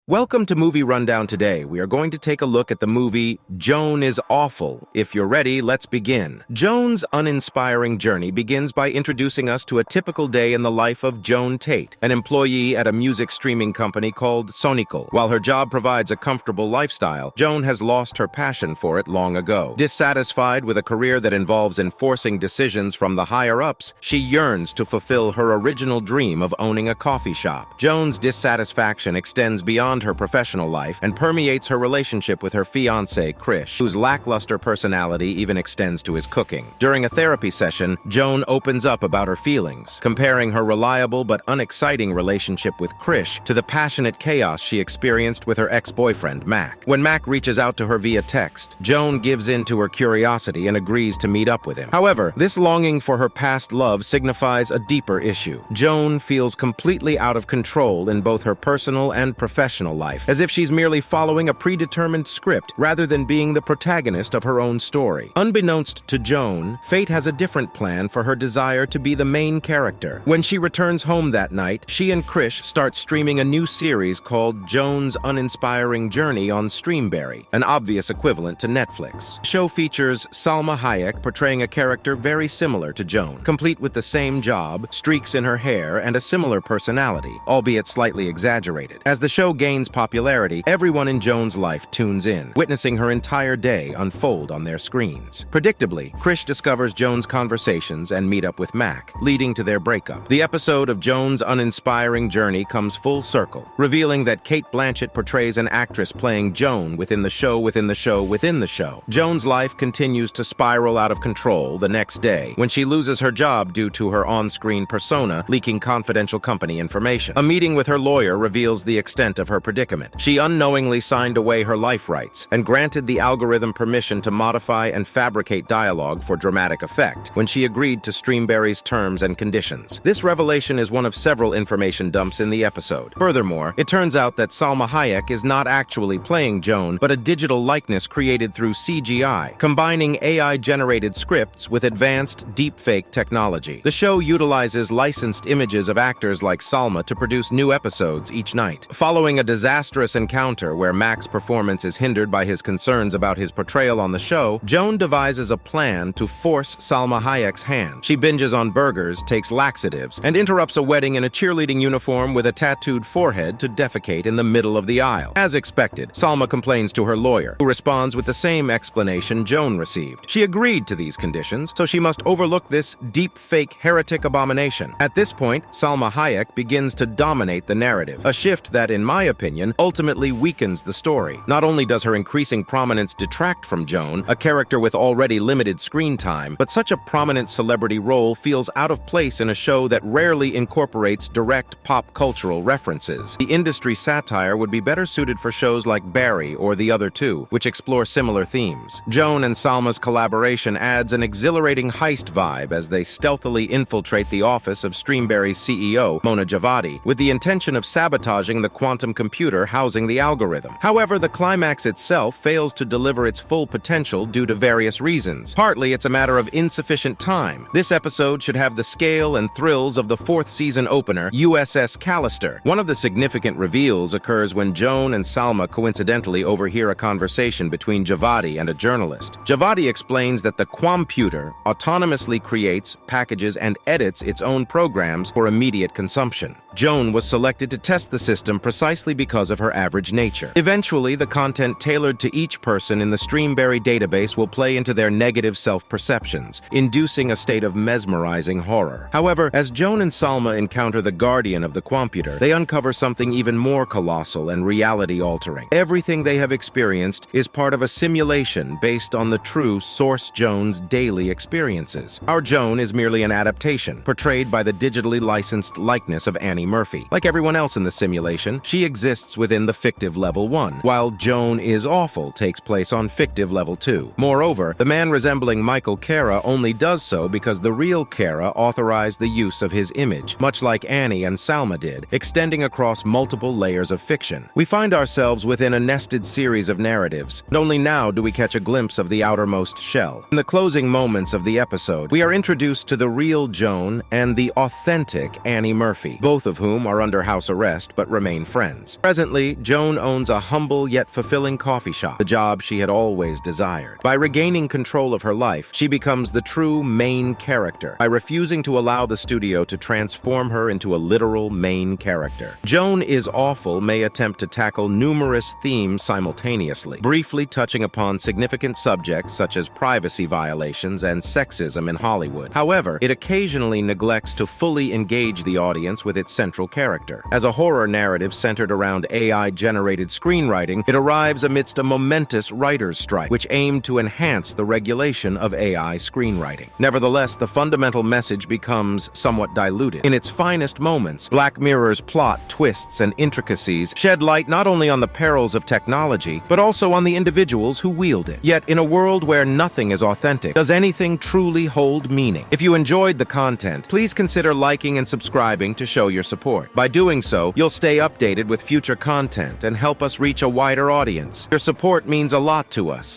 Welcome to Movie Rundown. Today, we are going to take a look at the movie Joan is Awful. If you're ready, let's begin. Joan's uninspiring journey begins by introducing us to a typical day in the life of Joan Tate, an employee at a music streaming company called Sonical. While her job provides a comfortable lifestyle, Joan has lost her passion for it long ago. Dissatisfied with a career that involves enforcing decisions from the higher-ups, she yearns to fulfill her original dream of owning a coffee shop. Joan's dissatisfaction extends beyond her professional life and permeates her relationship with her fiancé, Krish, whose lackluster personality even extends to his cooking. During a therapy session, Joan opens up about her feelings, comparing her reliable but unexciting relationship with Krish to the passionate chaos she experienced with her ex-boyfriend, Mac. When Mac reaches out to her via text, Joan gives in to her curiosity and agrees to meet up with him. However, this longing for her past love signifies a deeper issue. Joan feels completely out of control in both her personal and professional life, as if she's merely following a predetermined script rather than being the protagonist of her own story. Unbeknownst to Joan, fate has a different plan for her desire to be the main character. When she returns home that night, she and Krish start streaming a new series called Joan's Uninspiring Journey on Streamberry, an obvious equivalent to Netflix. The show features Salma Hayek portraying a character very similar to Joan, complete with the same job, streaks in her hair, and a similar personality, albeit slightly exaggerated. As the show gains popularity, everyone in Joan's life tunes in, witnessing her entire day unfold on their screens. Predictably, Krish discovers Joan's conversations and meet up with Mac, leading to their breakup. The episode of Joan's uninspiring journey comes full circle, revealing that Cate Blanchett portrays an actress playing Joan within the show within the show within the show. Joan's life continues to spiral out of control the next day when she loses her job due to her on-screen persona leaking confidential company information. A meeting with her lawyer reveals the extent of her predicament. She unknowingly signed away her life rights and granted the algorithm permission to modify and fabricate dialogue for dramatic effect when she agreed to Streamberry's terms and conditions. This revelation is one of several information dumps in the episode. Furthermore, it turns out that Salma Hayek is not actually playing Joan, but a digital likeness created through CGI, combining AI-generated scripts with advanced deepfake technology. The show utilizes licensed images of actors like Salma to produce new episodes each night. Following a disastrous encounter where Mac's performance is hindered by his concerns about his portrayal on the show, Joan devises a plan to force Salma Hayek's hand. She binges on burgers, takes laxatives, and interrupts a wedding in a cheerleading uniform with a tattooed forehead to defecate in the middle of the aisle. As expected, Salma complains to her lawyer, who responds with the same explanation Joan received. She agreed to these conditions, so she must overlook this deep-fake heretic abomination. At this point, Salma Hayek begins to dominate the narrative, a shift that, in my opinion, ultimately weakens the story. Not only does her increasing prominence detract from Joan, a character with already limited screen time, but such a prominent celebrity role feels out of place in a show that rarely incorporates direct pop cultural references. The industry satire would be better suited for shows like Barry or The Other Two, which explore similar themes. Joan and Salma's collaboration adds an exhilarating heist vibe as they stealthily infiltrate the office of Streamberry's CEO, Mona Javadi, with the intention of sabotaging the quantum computer housing the algorithm. However, the climax itself fails to deliver its full potential due to various reasons. Partly, it's a matter of insufficient time. This episode should have the scale and thrills of the fourth season opener, USS Callister. One of the significant reveals occurs when Joan and Salma coincidentally overhear a conversation between Javadi and a journalist. Javadi explains that the Quamputer autonomously creates, packages, and edits its own programs for immediate consumption. Joan was selected to test the system precisely because of her average nature. Eventually, the content tailored to each person in the Streamberry database will play into their negative self-perceptions, inducing a state of mesmerizing horror. However, as Joan and Salma encounter the guardian of the Quamputer, they uncover something even more colossal and reality-altering. Everything they have experienced is part of a simulation based on the true Source Joan's daily experiences. Our Joan is merely an adaptation, portrayed by the digitally licensed likeness of Annie Murphy. Like everyone else in the simulation, she exists within the fictive Level 1, while Joan is Awful takes place on fictive Level 2. Moreover, the man resembling Michael Cara only does so because the real Cara authorized the use of his image, much like Annie and Salma did, extending across multiple layers of fiction. We find ourselves within a nested series of narratives, and only now do we catch a glimpse of the outermost shell. In the closing moments of the episode, we are introduced to the real Joan and the authentic Annie Murphy, both of whom are under house arrest but remain friends. Presently, Joan owns a humble yet fulfilling coffee shop, the job she had always desired. By regaining control of her life, she becomes the true main character, by refusing to allow the studio to transform her into a literal main character. Joan is Awful may attempt to tackle numerous themes simultaneously, briefly touching upon significant subjects such as privacy violations and sexism in Hollywood. However, it occasionally neglects to fully engage the audience with its central character. As a horror narrative centered around AI-generated screenwriting, it arrives amidst a momentous writer's strike, which aimed to enhance the regulation of AI screenwriting. Nevertheless, the fundamental message becomes somewhat diluted. In its finest moments, Black Mirror's plot, twists, and intricacies shed light not only on the perils of technology, but also on the individuals who wield it. Yet, in a world where nothing is authentic, does anything truly hold meaning? If you enjoyed the content, please consider liking and subscribing to show your support. By doing so, you'll stay updated with future content and help us reach a wider audience. Your support means a lot to us.